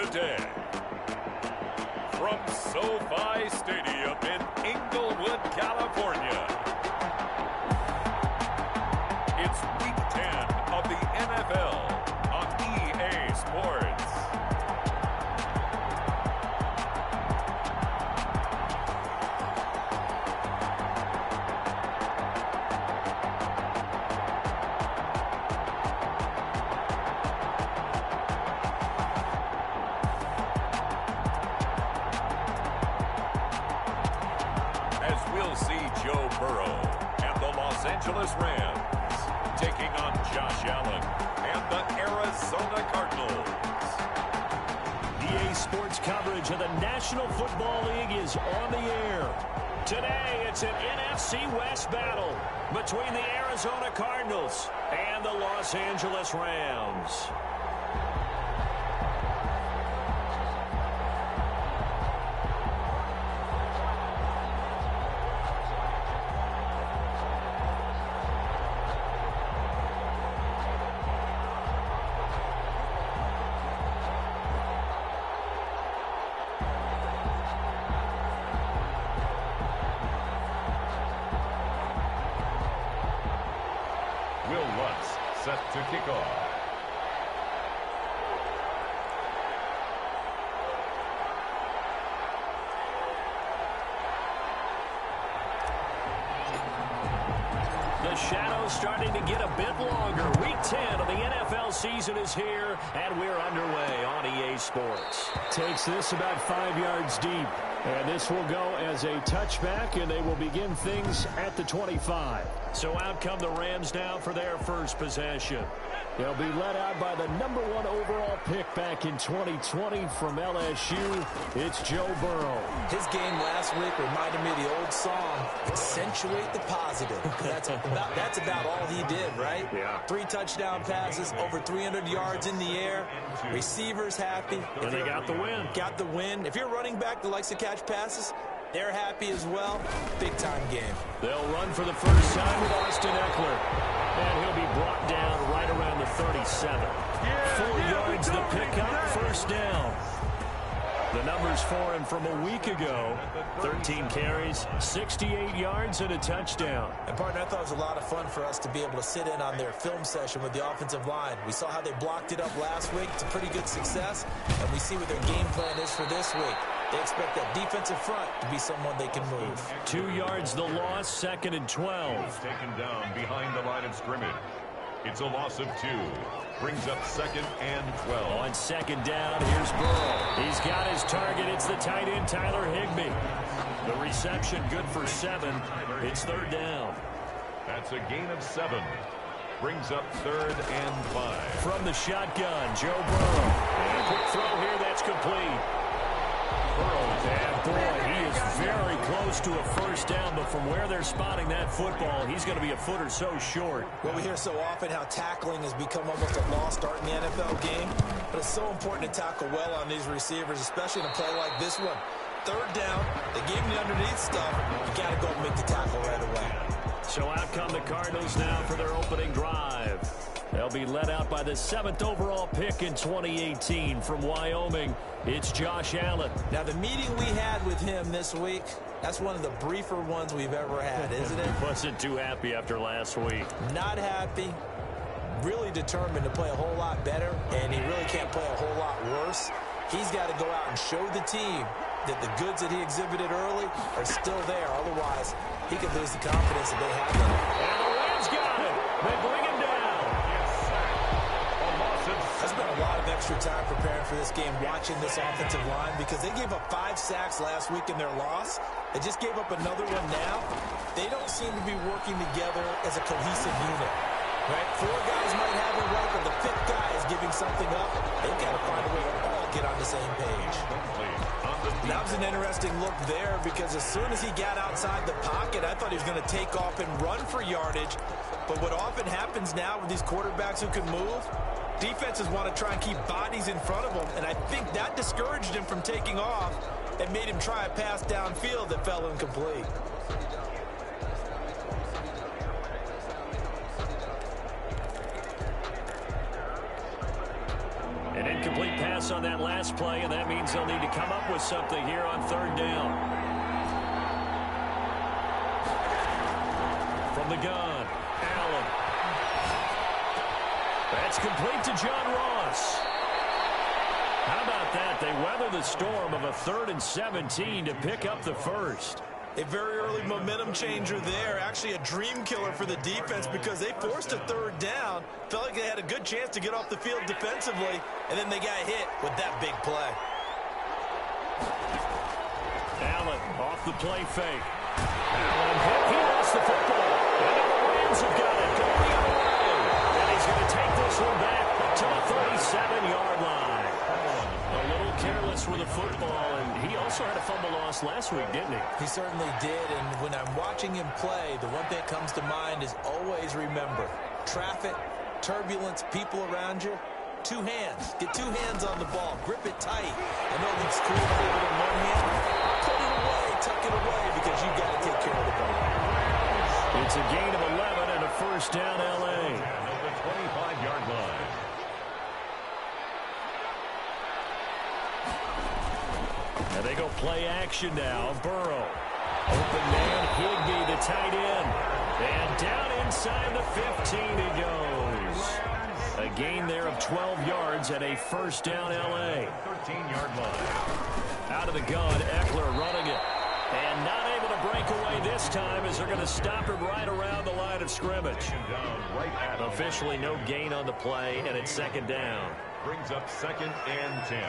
today. From SoFi Stadium in Inglewood, California, it's Week 10 of the NFL on EA Sports. Joe Burrow and the Los Angeles Rams taking on Josh Allen and the Arizona Cardinals. EA Sports coverage of the National Football League is on the air. Today, it's an NFC West battle between the Arizona Cardinals and the Los Angeles Rams. Set to kick off. The shadow's starting to get a bit longer. Week 10 of the NFL season is here, and we're underway on EA Sports. Takes this about 5 yards deep. And this will go as a touchback, and they will begin things at the 25. So out come the Rams now for their first possession. They'll be led out by the #1 overall pick back in 2020 from LSU. It's Joe Burrow. His game last week reminded me of the old song, accentuate the positive. That's about all he did, right? Yeah. 3 touchdown passes, over 300 yards in the air. Receivers happy. And they got the win. Got the win. If you're running back that likes to catch passes, they're happy as well. Big-time game. They'll run for the first time with Austin Eckler. And he'll be brought down right around the 37. 4 yards the pickup, first down. The numbers for him from a week ago: 13 carries, 68 yards, and a touchdown. And, partner, I thought it was a lot of fun for us to be able to sit in on their film session with the offensive line. We saw how they blocked it up last week. It's a pretty good success, and we see what their game plan is for this week. They expect that defensive front to be someone they can move. 2 yards the loss, 2nd and 12. Taken down behind the line of scrimmage. It's a loss of 2. Brings up 2nd and 12. On 2nd down, here's Burrow. He's got his target. It's the tight end, Tyler Higbee. The reception good for 7. It's 3rd down. That's a gain of 7. Brings up 3rd and 5. From the shotgun, Joe Burrow. And a quick throw here, that's complete. And boy, he is very close to a first down, but from where they're spotting that football, he's going to be a foot or so short. Well, we hear so often how tackling has become almost a lost art in the NFL game, but it's so important to tackle well on these receivers, especially in a play like this one. 3rd down, they gave him the underneath stuff. You got to go and make the tackle right away. So out come the Cardinals now for their opening drive. They'll be led out by the 7th overall pick in 2018 from Wyoming. It's Josh Allen. Now, the meeting we had with him this week, that's one of the briefer ones we've ever had, isn't it? Wasn't too happy after last week. Not happy. Really determined to play a whole lot better, and he really can't play a whole lot worse. He's got to go out and show the team that the goods that he exhibited early are still there. Otherwise, he could lose the confidence that they have in him. And the Rams got it. They bring him down. I spent a lot of extra time preparing for this game, watching this offensive line, because they gave up 5 sacks last week in their loss. They just gave up another one now. They don't seem to be working together as a cohesive unit. Right? 4 guys might have it right, but the 5th guy is giving something up. They've got to find a way to all get on the same page. That was an interesting look there, because as soon as he got outside the pocket, I thought he was going to take off and run for yardage. But what often happens now with these quarterbacks who can move, defenses want to try and keep bodies in front of them, and I think that discouraged him from taking off and made him try a pass downfield that fell incomplete. Incomplete pass on that last play, and that means they'll need to come up with something here on third down. From the gun, Allen. That's complete to John Ross. How about that? They weather the storm of a 3rd and 17 to pick up the first. A very early momentum changer there. Actually a dream killer for the defense because they forced a 3rd down. Felt like they had a good chance to get off the field defensively, and then they got hit with that big play. Allen off the play fake. Allen hit. He lost the football. And now the Rams have got it going the other way. And he's going to take this one back to the 37-yard line. A little careless with the football, and he also had a fumble loss last week, didn't he? He certainly did, and when I'm watching him play, the one thing that comes to mind is always remember, traffic, turbulence, people around you, 2 hands. Get 2 hands on the ball. Grip it tight. I know it looks cool to hold it in one hand. Put it away, tuck it away, because you've got to take care of the ball. It's a gain of 11 and a first down, L.A. At the 25-yard line. And they go play action now. Burrow. Open man, Higbee, the tight end. And down inside the 15 he goes. A gain there of 12 yards and a first down, L.A. 13-yard line. Out of the gun, Eckler running it. And not able to break away this time as they're going to stop him right around the line of scrimmage. Officially no gain on the play, and it's second down. Brings up 2nd and 10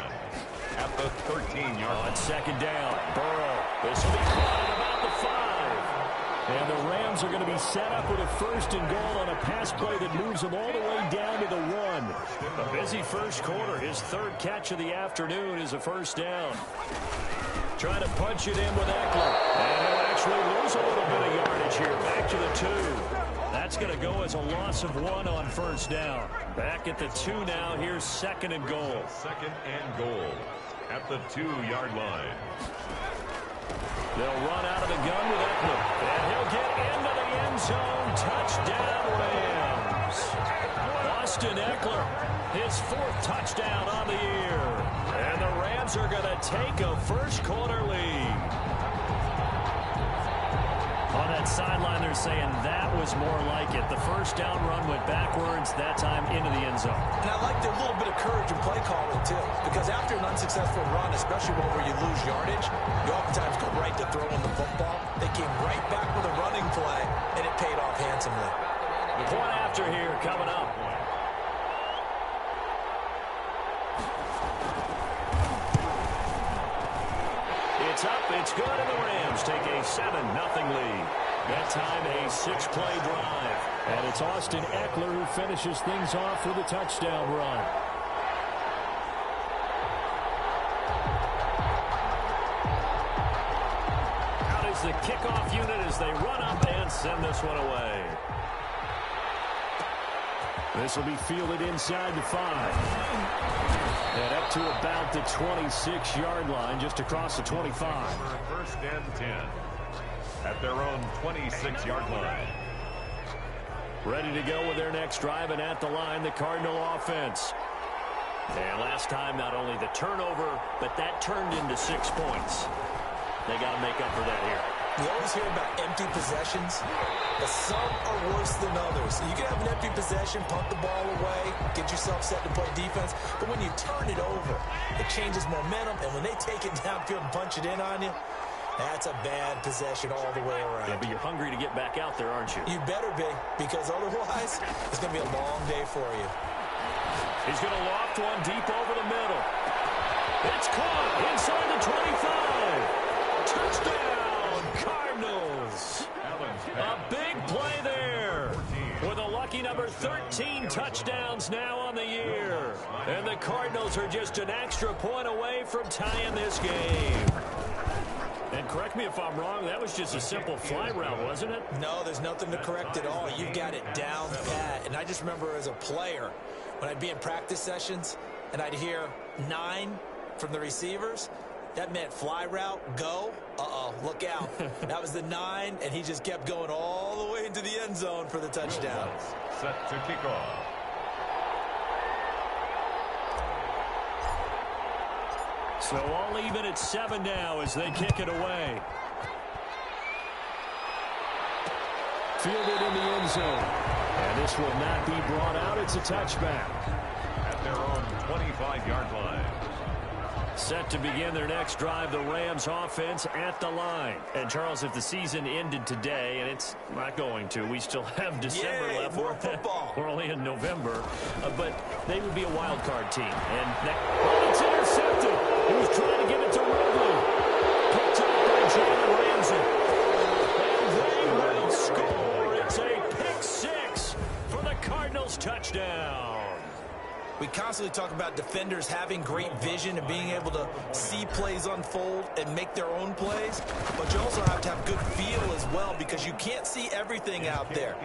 at the 13-yard line. On second down, Burrow. This will be caught at about the 5. And the Rams are going to be set up with a 1st and goal on a pass play that moves them all the way down to the 1. A busy first quarter. His 3rd catch of the afternoon is a first down. Trying to punch it in with Eckler. And he'll actually lose a little bit of yardage here. Back to the 2. That's going to go as a loss of 1 on first down. Back at the 2 now. Here's 2nd and goal. 2nd and goal at the 2-yard line. They'll run out of the gun with Eckler. And he'll get into the end zone. Touchdown, Rams. Austin Eckler, his 4th touchdown on the year. And the Rams are going to take a first quarter lead. On that sideline, they're saying that was more like it. The first down run went backwards, that time into the end zone. And I like their little bit of courage in play calling, too. Because after an unsuccessful run, especially one where you lose yardage, you oftentimes go right to throwing the football. They came right back with a running play, and it paid off handsomely. The point after here coming up. It's up, it's good, and the Rams take a 7-0 lead. That time a 6-play drive. And it's Austin Eckler who finishes things off with a touchdown run. Out is the kickoff unit as they run up and send this one away. This will be fielded inside the 5. And up to about the 26-yard line, just across the 25. For 1st and 10 at their own 26-yard line. Ready to go with their next drive, and at the line, the Cardinal offense. And last time, not only the turnover, but that turned into 6 points. They got to make up for that here. You always hear about empty possessions, but some are worse than others. You can have an empty possession, punt the ball away, get yourself set to play defense, but when you turn it over, it changes momentum, and when they take it downfield and punch it in on you, that's a bad possession all the way around. Yeah, but you're hungry to get back out there, aren't you? You better be, because otherwise, it's going to be a long day for you. He's going to loft one deep over the middle. It's caught inside the 25. Touchdown, Cardinals. A big play there with a lucky number 13 touchdowns now on the year. And the Cardinals are just an extra point away from tying this game. And correct me if I'm wrong, that was just a simple fly route, wasn't it? No, there's nothing to correct at all. You've got it down pat. And I just remember as a player, when I'd be in practice sessions and I'd hear 9 from the receivers, that meant fly route, go. Uh-oh, look out. That was the 9, and he just kept going all the way into the end zone for the touchdown. Set to kick off. So all even at 7 now as they kick it away. Fielded in the end zone. And this will not be brought out. It's a touchback. At their own 25-yard line. Set to begin their next drive, the Rams offense at the line. And, Charles, if the season ended today, and it's not going to, we still have December left. More football. We're only in November. But they would be a wild card team. And it's intercepted. He was trying to give it to Ridley. Picked up by Jalen Ramsey. And they will score. It's a pick six for the Cardinals touchdown. We constantly talk about defenders having great vision and being able to see plays unfold and make their own plays. But you also have to have good feel as well because you can't see everything out there.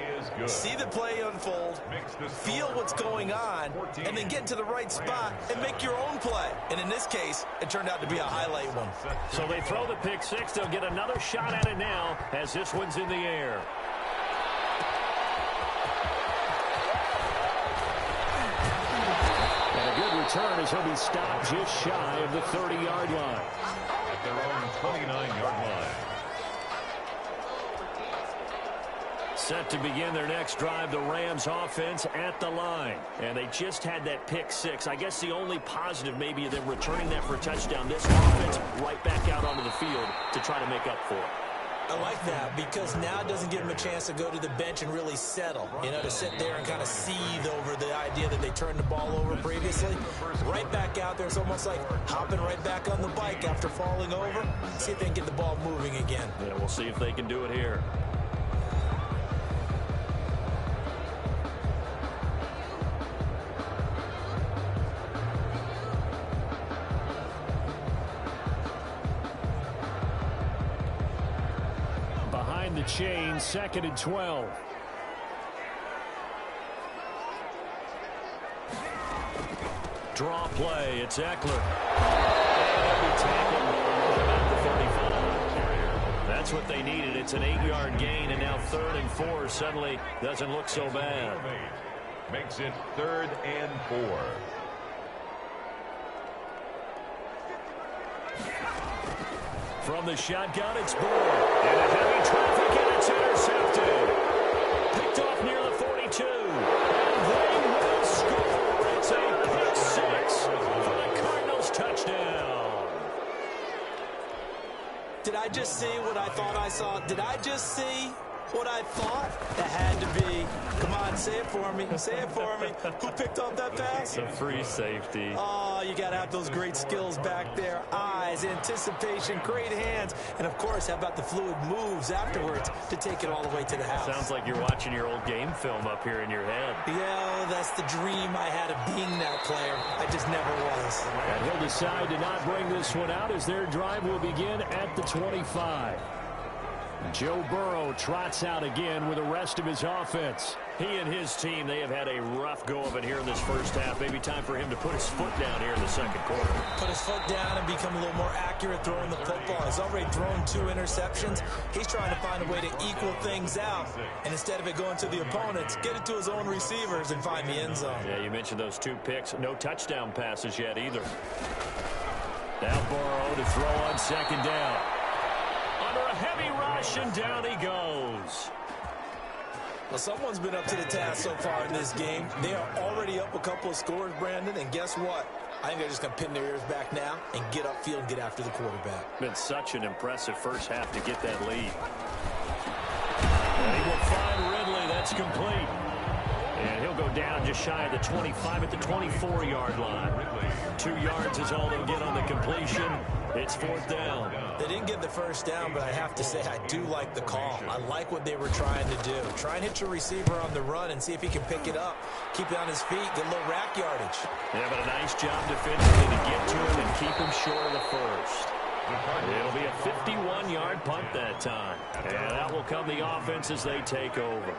See the play unfold, feel what's going on, and then get into the right spot and make your own play. And in this case, it turned out to be a highlight one. So they throw the pick six. They'll get another shot at it now as this one's in the air. Return as he'll be stopped just shy of the 30-yard line. At their own 29-yard line. Set to begin their next drive, the Rams offense at the line. And they just had that pick six. I guess the only positive maybe of them returning that for a touchdown. This offense right back out onto the field to try to make up for it. I like that because now it doesn't give them a chance to go to the bench and really settle, to sit there and kind of seethe over the idea that they turned the ball over previously. Right back out there, it's almost like hopping right back on the bike after falling over. See if they can get the ball moving again. Yeah, we'll see if they can do it here. The chain, 2nd and 12. Draw play, it's Eckler. And tackled about the 35. That's what they needed. It's an 8-yard gain, and now 3rd and 4 suddenly doesn't look so bad. Makes it 3rd and 4. From the shotgun, it's Burrow. And a heavy traffic, and it's intercepted. Picked off near the 42. And they will score. It's a pick six for the Cardinals touchdown. Did I just see what I thought I saw? Did I just see what I thought? That had to be. Come on, say it for me. Say it for me. Who picked up that pass? A free safety. Oh, you got to have those great skills back there. Eyes, anticipation, great hands. And, of course, how about the fluid moves afterwards to take it all the way to the house? Sounds like you're watching your old game film up here in your head. Yeah, that's the dream I had of being that player. I just never was. And he'll decide to not bring this one out as their drive will begin at the 25. Joe Burrow trots out again with the rest of his offense. He and his team, they have had a rough go of it here in this first half. Maybe time for him to put his foot down here in the second quarter. Put his foot down and become a little more accurate throwing the football. He's already thrown 2 interceptions. He's trying to find a way to equal things out. And instead of it going to the opponents, get it to his own receivers and find the end zone. Yeah, you mentioned those 2 picks. No touchdown passes yet either. Now Burrow to throw on 2nd down. Under a heavy rush, and down he goes. Well, someone's been up to the task so far in this game. They are already up a couple of scores, Brandon, and guess what? I think they're just going to pin their ears back now and get upfield and get after the quarterback. Been such an impressive first half to get that lead. And he will find Ridley. That's complete. And he'll go down just shy of the 25 at the 24-yard line. 2 yards is all they'll get on the completion. It's 4th down. They didn't get the first down, but I have to say I do like the call. I like what they were trying to do. Try and hit your receiver on the run and see if he can pick it up. Keep it on his feet, get a little rack yardage. Yeah, but a nice job defensively to get to him and keep him short of the first. It'll be a 51-yard punt that time. And that will come the offense as they take over.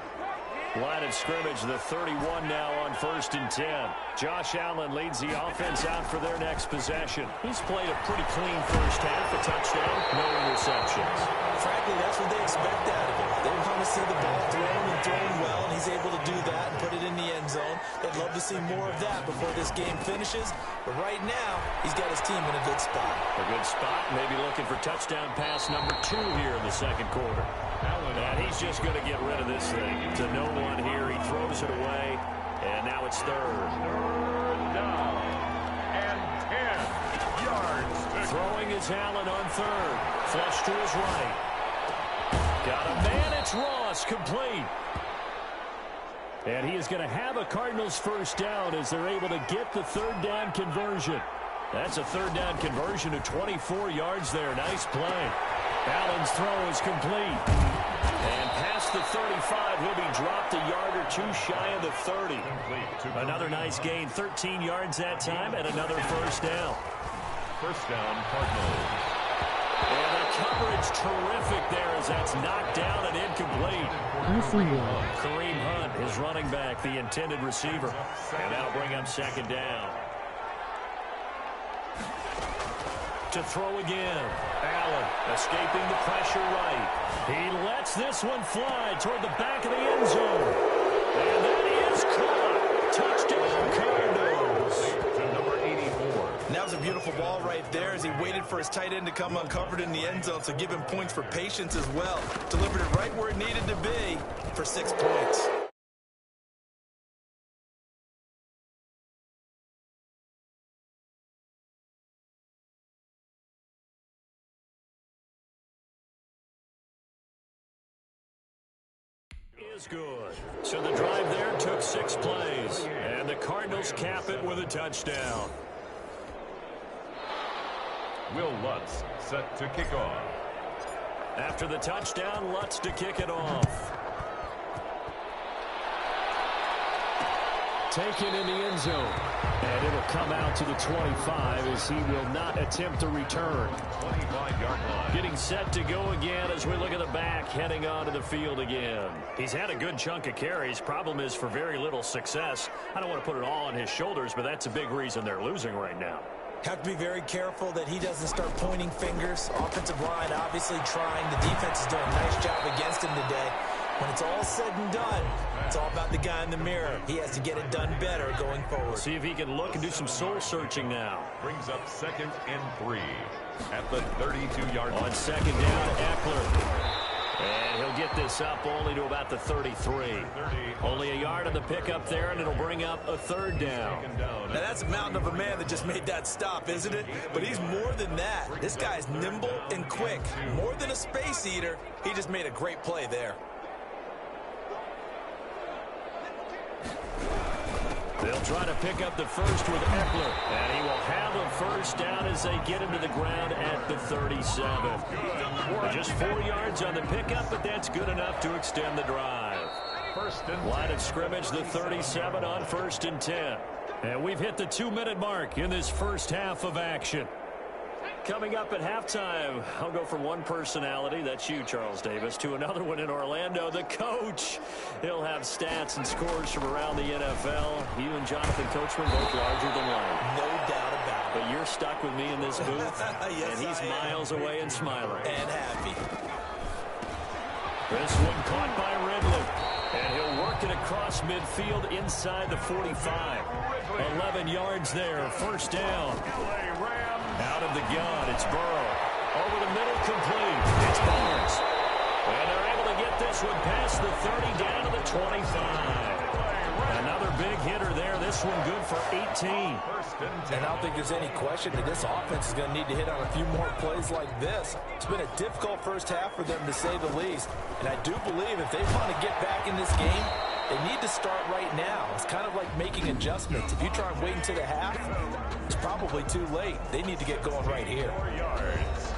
Line of scrimmage, the 31 now on 1st and 10. Josh Allen leads the offense out for their next possession. He's played a pretty clean first half, a touchdown, no interceptions. Frankly, that's what they expect out of him. They want to see the ball thrown well, and he's able to do that and put it in the end zone. They'd love to see more of that before this game finishes. But right now, he's got his team in a good spot. A good spot, maybe looking for touchdown pass number 2 here in the second quarter. And he's just going to get rid of this thing. To no one here, he throws it away, and now it's 3rd. Down and 10 yards. Throwing is Allen on 3rd. Flush to his right. Got a man, it's Ross, complete. And he is going to have a Cardinals first down as they're able to get the 3rd down conversion. That's a 3rd down conversion to 24 yards there. Nice play. Allen's throw is complete. And past the 35, he'll be dropped a yard or 2 shy of the 30. Another nice gain, 13 yards that time, and another first down. First down, Cardinals. And the coverage terrific there as that's knocked down and incomplete. Kareem Hunt is running back, the intended receiver. And that'll bring up 2nd down. To throw again. Allen escaping the pressure right. He lets this one fly toward the back of the end zone. And that is caught. Touchdown Cardinals. To number 84. And that was a beautiful ball right there as he waited for his tight end to come uncovered in the end zone, so give him points for patience as well. Delivered it right where it needed to be for 6 points. Is good. So the drive there took 6 plays. And the Cardinals cap it with a touchdown. Will Lutz set to kick off. After the touchdown, Lutz to kick it off. Taken in the end zone. And it'll come out to the 25 as he will not attempt a return. 25-yard line. Getting set to go again as we look at the back, heading onto the field again. He's had a good chunk of carries. Problem is for very little success. I don't want to put it all on his shoulders, but that's a big reason they're losing right now. Have to be very careful that he doesn't start pointing fingers. Offensive line obviously trying. The defense is doing a nice job against him today. When it's all said and done, it's all about the guy in the mirror. He has to get it done better going forward. See if he can look and do some soul searching now. Brings up 2nd and 3 at the 32-yard line. On 2nd down, Eckler. And he'll get this up only to about the 33. Only a yard on the pickup there, and it'll bring up a 3rd down. Now that's a mountain of a man that just made that stop, isn't it? But he's more than that. This guy's nimble and quick. More than a space eater, he just made a great play there. They'll try to pick up the first with Eckler. And he will have a first down as they get him to the ground at the 37. Just 4 yards on the pickup, but that's good enough to extend the drive. Line of scrimmage, the 37 on 1st and 10. And we've hit the 2-minute mark in this first half of action. Coming up at halftime, I'll go from one personality, that's you, Charles Davis, to another one in Orlando, the coach. He'll have stats and scores from around the NFL. You and Jonathan Coachman both larger than life. No doubt about it. But you're stuck with me in this booth, yes, and he's miles away and smiling. And happy. This one caught by Ridley. And he'll work it across midfield inside the 45. 11 yards there, first down. Out of the gun, it's Burrow. Over the middle, complete. It's Barnes. And they're able to get this one past the 30 down to the 25. Another big hitter there. This one good for 18. And I don't think there's any question that this offense is going to need to hit on a few more plays like this. It's been a difficult first half for them, to say the least. And I do believe if they want to get back in this game, they need to start right now. It's kind of like making adjustments. If you try and wait until the half, it's probably too late. They need to get going right here. 4 yards.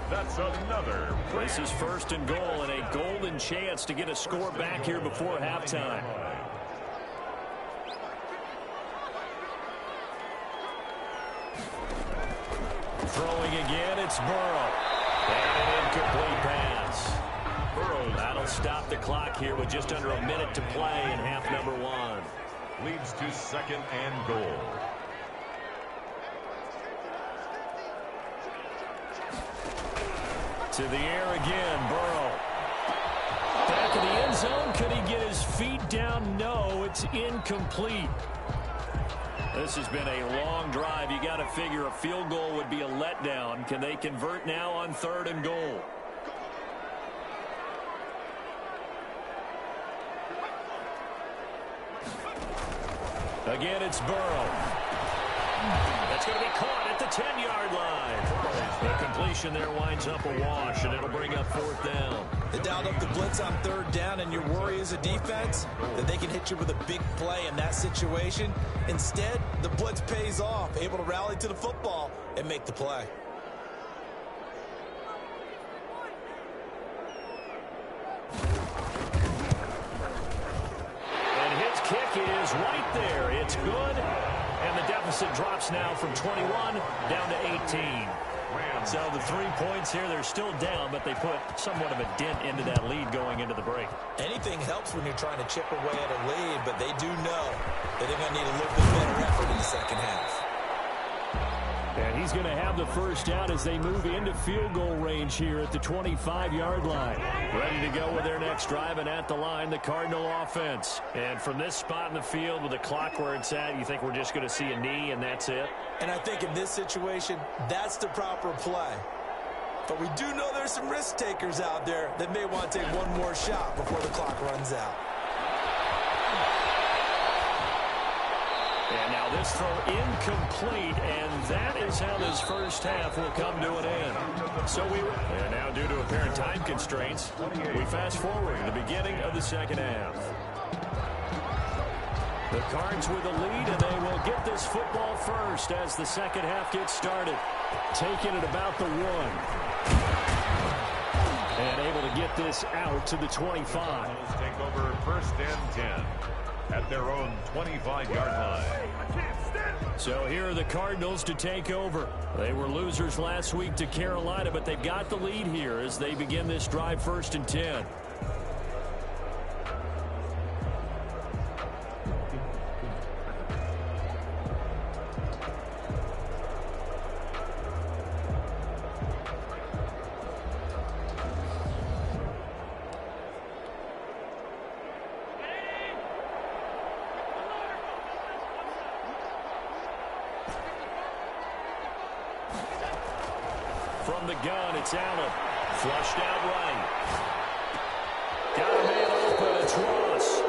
That's another. This is 1st and goal, and a golden chance to get a score back here before halftime. Throwing again, it's Burrow. And an incomplete pass. That'll stop the clock here with just under a minute to play in half number one. Leads to second and goal. To the air again, Burrow. Back in the end zone. Could he get his feet down? No, it's incomplete. This has been a long drive. You got to figure a field goal would be a letdown. Can they convert now on third and goal? Again, it's Burrow. That's going to be caught at the 10-yard line. The completion there winds up a wash, and it'll bring up fourth down. They dialed up the blitz on third down, and your worry as a defense that they can hit you with a big play in that situation. Instead, the blitz pays off, able to rally to the football and make the play. And his kick is right there. It's good. And the deficit drops now from 21 down to 18. So the 3 points here, they're still down, but they put somewhat of a dent into that lead going into the break. Anything helps when you're trying to chip away at a lead, but they do know that they're going to need a little bit better effort in the second half. And he's going to have the first down as they move into field goal range here at the 25-yard line. Ready to go with their next drive, and at the line, the Cardinal offense. And from this spot in the field with the clock where it's at, you think we're just going to see a knee and that's it? And I think in this situation, that's the proper play. But we do know there's some risk takers out there that may want to take one more shot before the clock runs out. And now this throw incomplete, and that is how this first half will come to an end. And now due to apparent time constraints, we fast forward to the beginning of the second half. The Cards with the lead, and they will get this football first as the second half gets started. Taking it about the 1. And able to get this out to the 25. Take over first and 10 at their own 25-yard line. So here are the Cardinals to take over. They were losers last week to Carolina, but they've got the lead here as they begin this drive first and 10. From the gun, it's Allen. Flushed out right. Got a man open. It's Ross.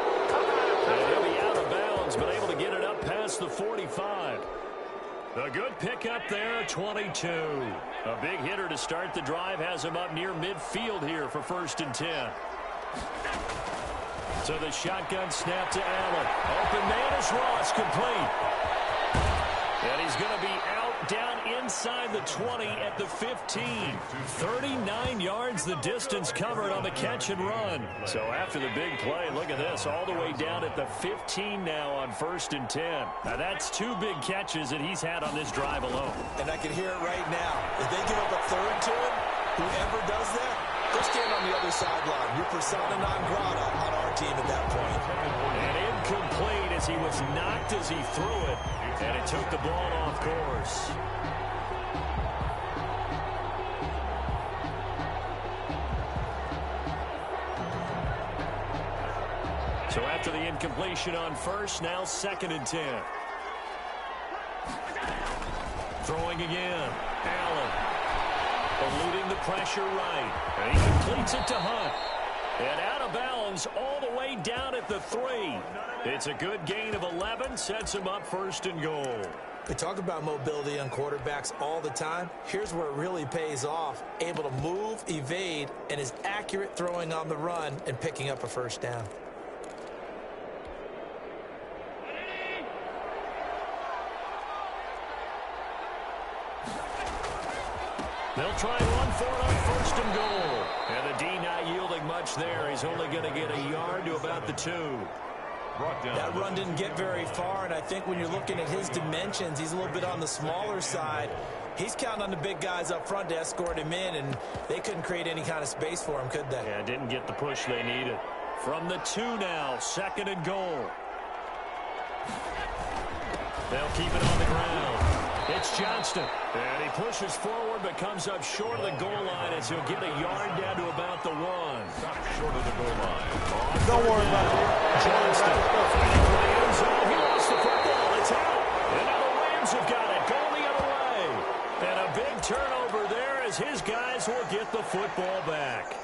And he'll be out of bounds, but able to get it up past the 45. A good pickup there, 22. A big hitter to start the drive. Has him up near midfield here for first and 10. So the shotgun snap to Allen. Open man is Ross, complete. And he's going to be out down inside the 20 at the 15. 39 yards the distance covered on the catch and run. So after the big play, look at this, all the way down at the 15 now on first and 10. Now that's 2 big catches that he's had on this drive alone. And I can hear it right now. If they give up a third to him, whoever does that, go stand on the other sideline. You're persona non grata on our team at that point. And incomplete as he was knocked as he threw it. And it took the ball off course. So after the incompletion on first, now second and 10. Throwing again. Allen. Eluding the pressure right. And he completes it to Hunt. And out of bounds all the way down at the 3. It's a good gain of 11. Sets him up first and goal. We talk about mobility on quarterbacks all the time. Here's where it really pays off. Able to move, evade, and is accurate throwing on the run and picking up a first down. They'll try and run for it on first and goal. And the D not yielding much there. He's only going to get a yard to about the 2. brought down. That run didn't get very far, and I think when you're looking at his dimensions, he's a little bit on the smaller side. He's counting on the big guys up front to escort him in, and they couldn't create any kind of space for him, could they? Yeah, didn't get the push they needed. From the 2 now, 2nd and goal. They'll keep it on the ground. It's Johnston. And he pushes forward but comes up short of the goal line as he'll get a yard down to about the 1. Short of the goal line. Don't worry about it. Johnston. Fighting for the end zone. He lost the football. It's out. And now the Rams have got it. Going the other way. And a big turnover there as his guys will get the football back.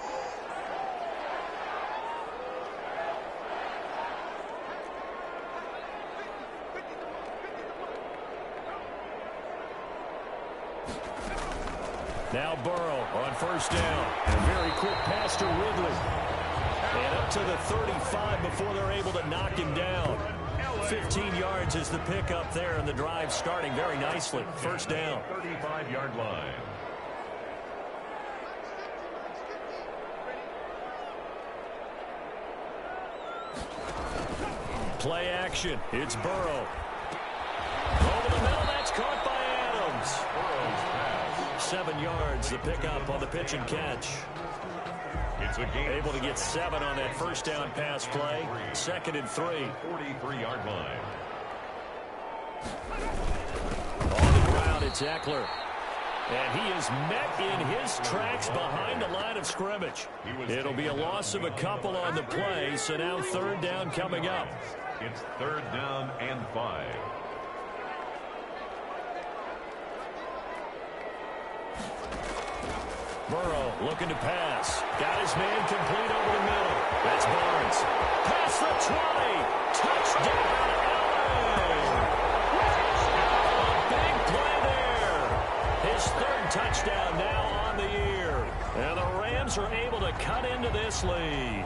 Now Burrow on 1st down. A very quick pass to Ridley. And up to the 35 before they're able to knock him down. 15 yards is the pickup there, and the drive starting very nicely. 1st down. 35-yard line. Play action. It's Burrow. Over the middle, that's caught by Adams. 7 yards, the pickup on the pitch and catch. It's a game. Able to get 7 on that 1st down pass play. 2nd and 3. 43-yard line. On the ground, it's Eckler. And he is met in his tracks behind the line of scrimmage. It'll be a loss of a couple on the play, so now 3rd down coming up. It's 3rd down and 5. Burrow looking to pass. Got his man complete over the middle. That's Barnes. Past the 20. Touchdown, LA. A big play there. His 3rd touchdown now on the year. And the Rams are able to cut into this lead.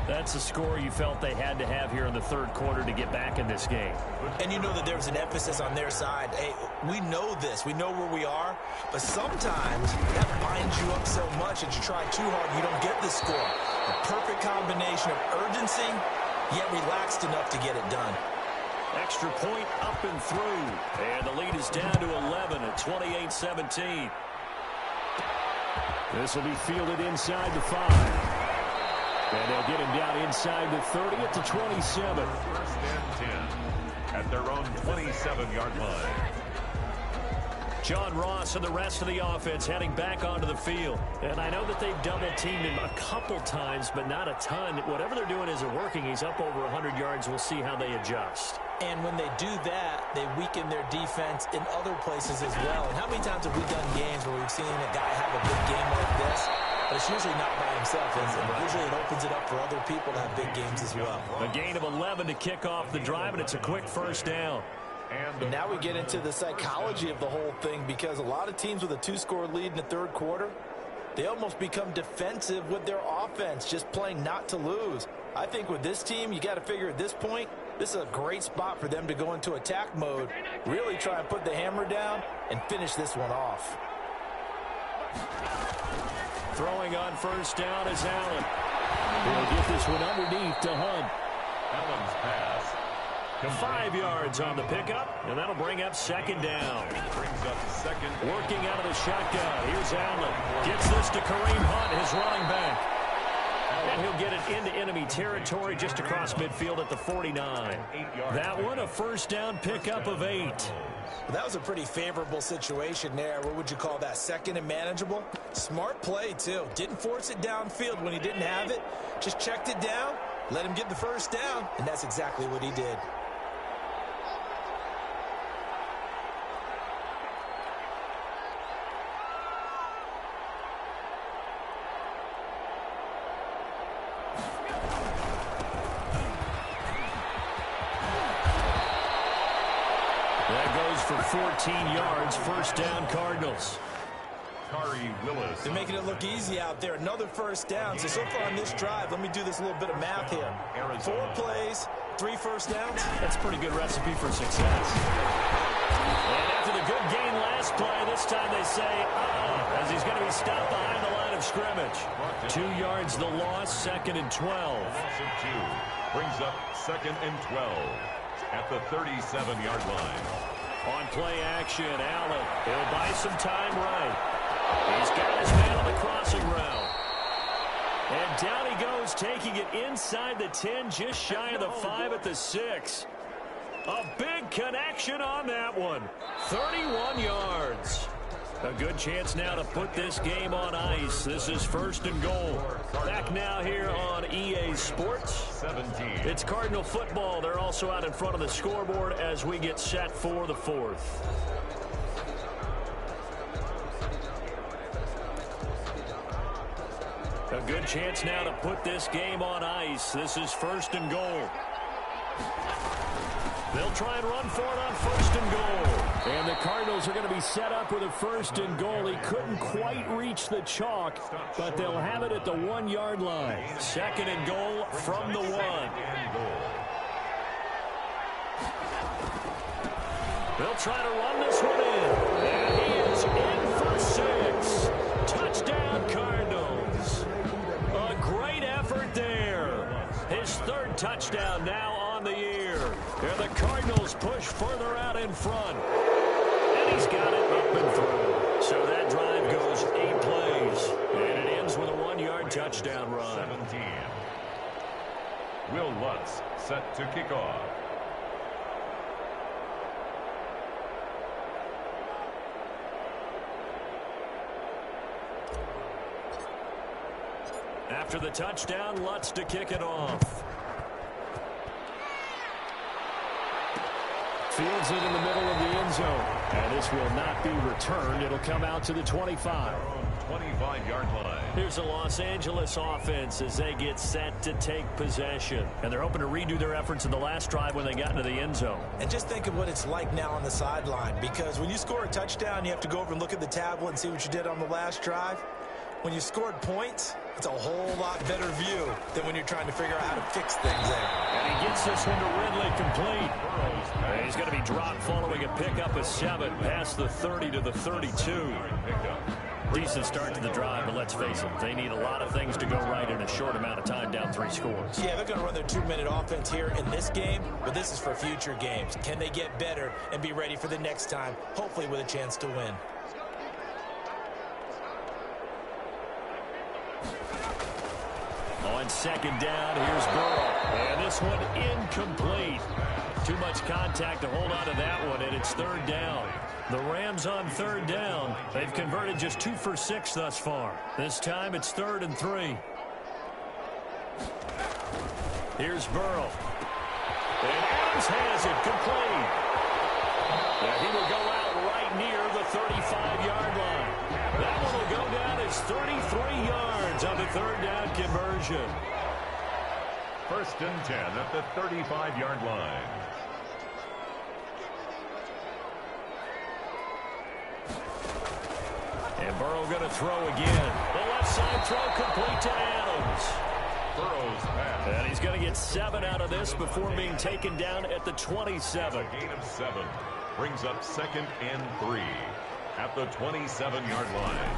That's a score you felt they had to have here in the 3rd quarter to get back in this game. And you know that there was an emphasis on their side. Hey, we know this. We know where we are. But sometimes that binds you up so much that you try too hard and you don't get the score. A perfect combination of urgency, yet relaxed enough to get it done. Extra point up and through. And the lead is down to 11 at 28-17. This will be fielded inside the 5. And they'll get him down inside the 30 at the 27. 1st and 10 at their own 27-yard line. John Ross and the rest of the offense heading back onto the field. And I know that they've double-teamed him a couple times, but not a ton. Whatever they're doing isn't working. He's up over 100 yards. We'll see how they adjust. And when they do that, they weaken their defense in other places as well. And how many times have we done games where we've seen a guy have a big game like this? But it's usually not by himself, is it? Usually it opens it up for other people to have big games as well. A gain of 11 to kick off the drive, and it's a quick 1st down. And now we get into the psychology of the whole thing, because a lot of teams with a 2-score lead in the 3rd quarter, they almost become defensive with their offense, just playing not to lose. I think with this team, you got to figure at this point, this is a great spot for them to go into attack mode, really try and put the hammer down and finish this one off. Throwing on 1st down is Allen. He'll get this one underneath to Hunt. Allen's pass. 5 yards on the pickup, and that'll bring up 2nd down. Brings up 2nd. Working out of the shotgun. Here's Allen. Gets this to Kareem Hunt, his running back. And he'll get it into enemy territory just across midfield at the 49. That one, a 1st down pickup of 8. Well, that was a pretty favorable situation there. What would you call that? 2nd and manageable? Smart play, too. Didn't force it downfield when he didn't have it. Just checked it down, let him get the 1st down, and that's exactly what he did. For 14 yards, 1st down Cardinals. Tari Willis. They're making it look easy out there. Another 1st down. So far on this drive, let me do this little bit of math here. 4 plays, 3 1st downs. That's a pretty good recipe for success. And after the good gain last play, this time they say, as he's going to be stopped behind the line of scrimmage. 2 yards the loss, 2nd and 12. Loss of 2. Brings up 2nd and 12 at the 37-yard line. On play action, Allen. He'll buy some time right. He's got his man on the crossing route. And down he goes, taking it inside the 10, just shy of the 5 at the 6. A big connection on that one. 31 yards. A good chance now to put this game on ice. This is 1st and goal. Back now here on EA Sports. 17. It's Cardinal football. They're also out in front of the scoreboard as we get set for the 4th. A good chance now to put this game on ice. This is 1st and goal. They'll try and run for it on 1st and goal. And the Cardinals are going to be set up with a 1st and goal. He couldn't quite reach the chalk, but they'll have it at the 1-yard line. 2nd and goal from the 1. They'll try to run this one in. And he is in for 6. Touchdown, Cardinals. A great effort there. His 3rd touchdown now on the year. And the Cardinals push further out in front. And he's got it up and through. So that drive goes 8 plays. And it ends with a 1-yard touchdown run. 17. Will Lutz set to kick off. After the touchdown, Lutz to kick it off. Fields it in the middle of the end zone. And this will not be returned. It'll come out to the 25. 25-yard line. Here's the Los Angeles offense as they get set to take possession. And they're hoping to redo their efforts in the last drive when they got into the end zone. And just think of what it's like now on the sideline, because when you score a touchdown, you have to go over and look at the tablet and see what you did on the last drive. When you scored points, it's a whole lot better view than when you're trying to figure out how to fix things there. And he gets this one to Ridley complete. And he's going to be dropped following a pickup of 7 past the 30 to the 32. Decent start to the drive, but let's face it, they need a lot of things to go right in a short amount of time, down 3 scores. Yeah, they're going to run their 2-minute offense here in this game, but this is for future games. Can they get better and be ready for the next time, hopefully with a chance to win? On 2nd down, here's Burrow. And this one incomplete. Too much contact to hold on to that one, and it's 3rd down. The Rams on 3rd down. They've converted just 2 for 6 thus far. This time it's 3rd and 3. Here's Burrow. And Adams has it complete. And he will go out right near the 35-yard line. That one will go down as 33 yards on the 3rd down conversion. 1st and 10 at the 35-yard line. And Burrow going to throw again. The left side throw complete to Adams. Burrow's pass. And he's going to get 7 out of this before being taken down at the 27. A gain of 7 brings up 2nd and 3 at the 27-yard line.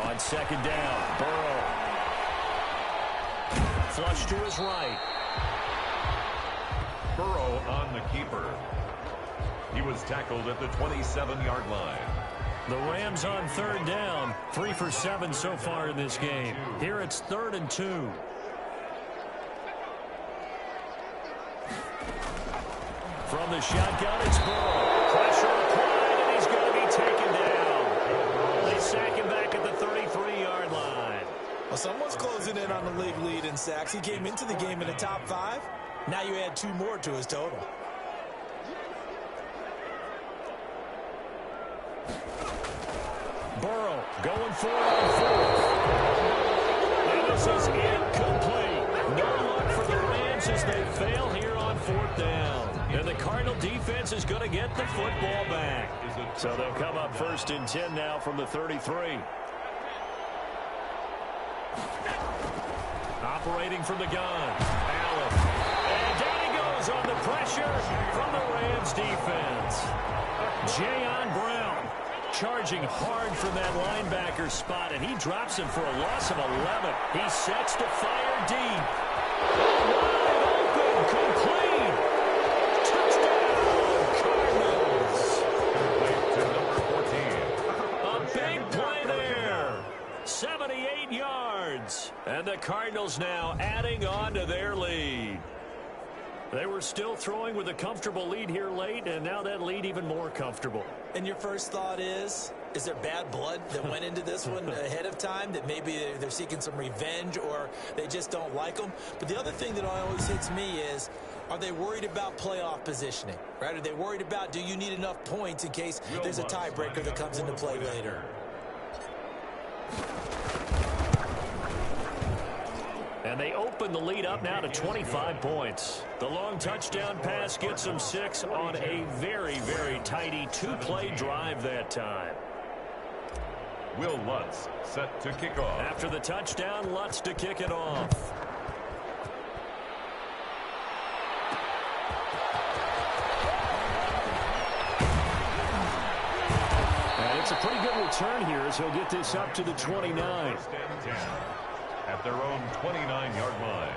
On 2nd down, Burrow. Flush to his right. Burrow on the keeper. He was tackled at the 27-yard line. The Rams on 3rd down. 3 for 7 so far in this game. Here it's 3rd and 2. From the shotgun, it's Burrow. Pressure applied, and he's going to be taken down. They sack him back at the 33-yard line. Well, someone's closing in on the league lead in sacks. He came into the game in the top 5. Now you add 2 more to his total. Burrow going for it on 4th. And this is incomplete. No luck for the Rams as they fail here on 4th down. And the Cardinal defense is going to get the football back. So they'll come up 1st and 10 now from the 33. Operating from the gun. Allen. And down he goes on the pressure from the Rams defense. Jayon Brown charging hard from that linebacker spot, and he drops him for a loss of 11. He sets to fire deep. And the Cardinals now adding on to their lead. They were still throwing with a comfortable lead here late, and now that lead even more comfortable. And your first thought is there bad blood that went into this one ahead of time, that maybe they're seeking some revenge or they just don't like them? But the other thing that always hits me is, are they worried about playoff positioning, right? Are they worried about, do you need enough points in case there's a tiebreaker that comes into play later? And they open the lead up now to 25 points. The long touchdown pass gets them 6 on a very, very tidy 2-play drive that time. Will Lutz set to kick off. After the touchdown, Lutz to kick it off. And it's a pretty good return here as he'll get this up to the 29. First and 10 at their own 29-yard line.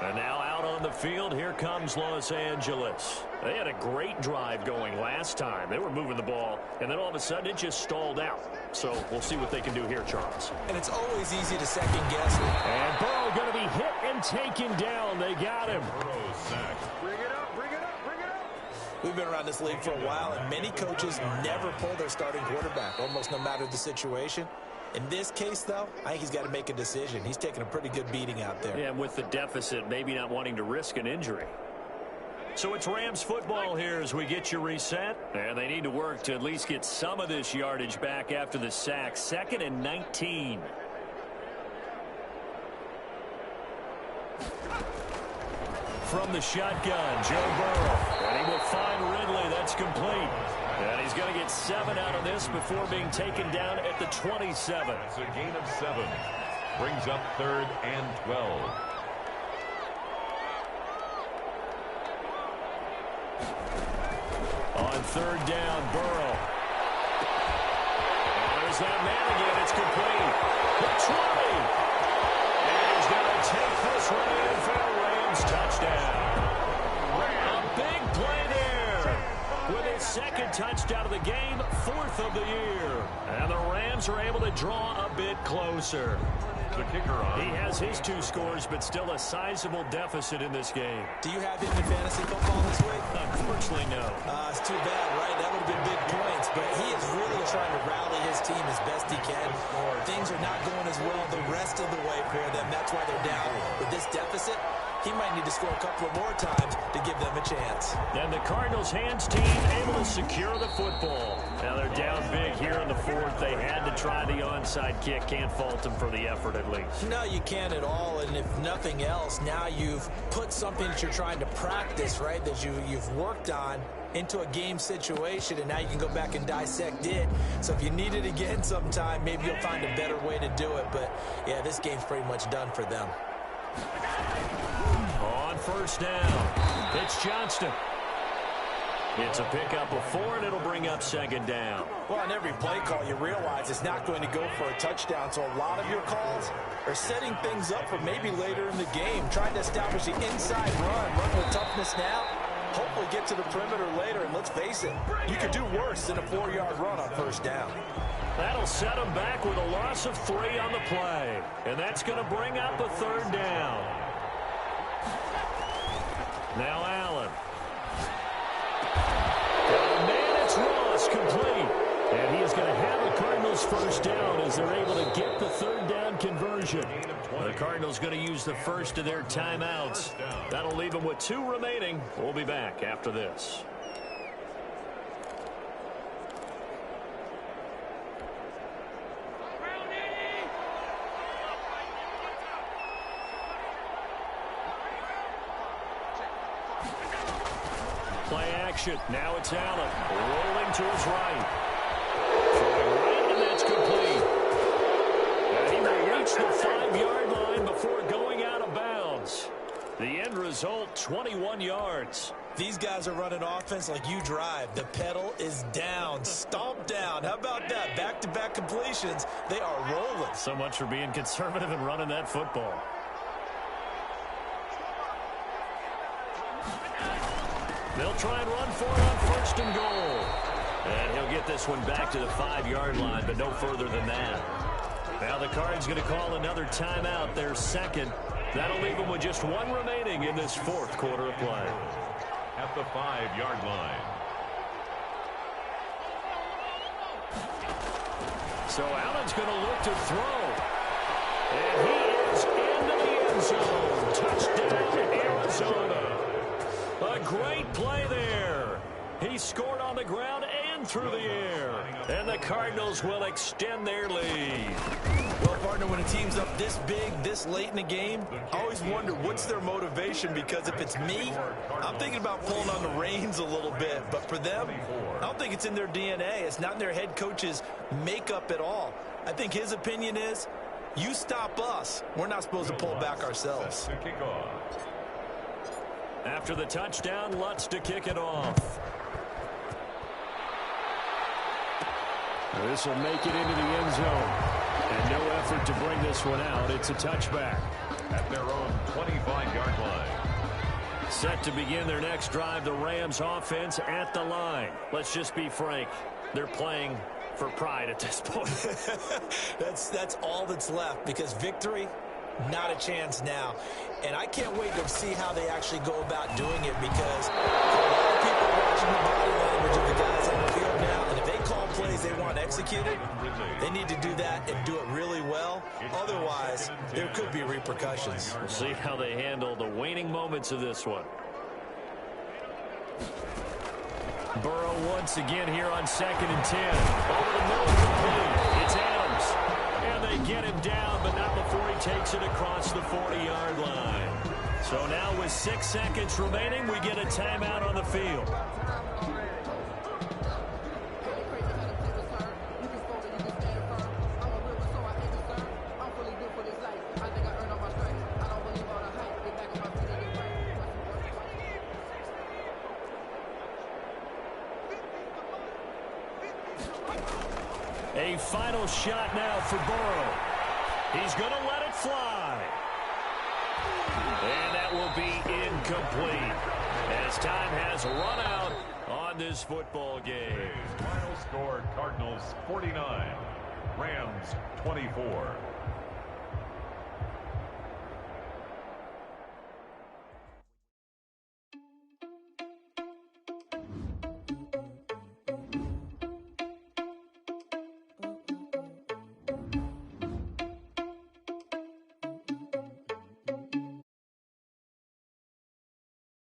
And now out on the field, here comes Los Angeles. They had a great drive going last time. They were moving the ball, and then all of a sudden it just stalled out. So we'll see what they can do here, Charles. And it's always easy to second guess. And Burrow going to be hit and taken down. They got him. Burrow sacked. Bring it up, bring it up, bring it up. We've been around this league for a while, and many coaches never pull their starting quarterback, almost no matter the situation. In this case, though, I think he's got to make a decision. He's taking a pretty good beating out there. Yeah, and with the deficit, maybe not wanting to risk an injury. So it's Rams football here as we get you reset. And they need to work to at least get some of this yardage back after the sack. 2nd and 19. From the shotgun, Joe Burrow. And he will find Ridley. That's complete. And he's going to get 7 out of this before being taken down at the 27. That's a gain of 7. Brings up 3rd and 12. On 3rd down, Burrow. And there's that man again. It's complete. The 20. And he's going to take this one in for a Rams touchdown. A big play there. With his 2nd touchdown of the game, 4th of the year. And the Rams are able to draw a bit closer. The kicker on. He has his 2 scores, but still a sizable deficit in this game. Do you have him in fantasy football this week? Unfortunately, no. It's too bad, right? That would have been big points, but he is really trying to rally his team as best he can. Things are not going as well the rest of the way for them. That's why they're down. With this deficit, he might need to score a couple of more times to give them a chance. And the Cardinals' hands team able to secure the football. Now they're down big here in the 4th. They had to try the onside kick. Can't fault them for the effort at least. No, you can't at all. And if nothing else, now you've put something that you're trying to practice, right, that you've worked on into a game situation, and now you can go back and dissect it. So if you need it again sometime, maybe you'll find a better way to do it. But, yeah, this game's pretty much done for them. On 1st down, it's Johnston. It's a pickup of 4, and it'll bring up 2nd down. Well, on every play call, you realize it's not going to go for a touchdown. So a lot of your calls are setting things up for maybe later in the game, trying to establish the inside run with toughness now. Hopefully get to the perimeter later, and let's face it, you could do worse than a 4-yard run on 1st down. That'll set them back with a loss of 3 on the play. And that's going to bring up a 3rd down. Now Allen. Man, it's Ross, complete. And he is going to have the Cardinals' 1st down as they're able to get the 3rd down conversion. The Cardinals going to use the first of their timeouts. That'll leave them with 2 remaining. We'll be back after this. Play action. Now it's Allen. Rolling to his right. Throwing right, and that's complete. And he will reach the 5-yard line before going out of bounds. The end result, 21 yards. These guys are running offense like you drive. The pedal is down, stomped down. How about that? Back-to-back completions. They are rolling. So much for being conservative and running that football. They'll try and run for it on 1st and goal. And he'll get this one back to the 5-yard line, but no further than that. Now the Cards going to call another timeout, their second. That'll leave them with just one remaining in this fourth quarter of play. At the 5-yard line. So Allen's going to look to throw. And he is into the end zone. Touchdown, Arizona. A great play there. He scored on the ground and through the air. And the Cardinals will extend their lead. Well, partner, when a team's up this big, this late in the game, I always wonder what's their motivation, because if it's me, I'm thinking about pulling on the reins a little bit. But for them, I don't think it's in their DNA. It's not in their head coach's makeup at all. I think his opinion is, you stop us, we're not supposed to pull back ourselves. After the touchdown, Lutz to kick it off. This will make it into the end zone. And no effort to bring this one out. It's a touchback. At their own 25-yard line. Set to begin their next drive, the Rams offense at the line. Let's just be frank. They're playing for pride at this point. That's all that's left, because victory, not a chance now. And I can't wait to see how they actually go about doing it, because a lot of people are watching the body language of the guys on the field now, and if they call plays they want executed, they need to do that and do it really well. Otherwise, there could be repercussions. We'll see how they handle the waning moments of this one. Burrow once again here on 2nd and 10. Over the middle, complete. It's Adams. And they get him down, but not before he takes it across the 40-yard line. So now with 6 seconds remaining, we get a timeout on the field. A final shot now for Burrow. He's going to let it fly. And that will be incomplete, as time has run out on this football game. Final score, Cardinals 49, Rams 24.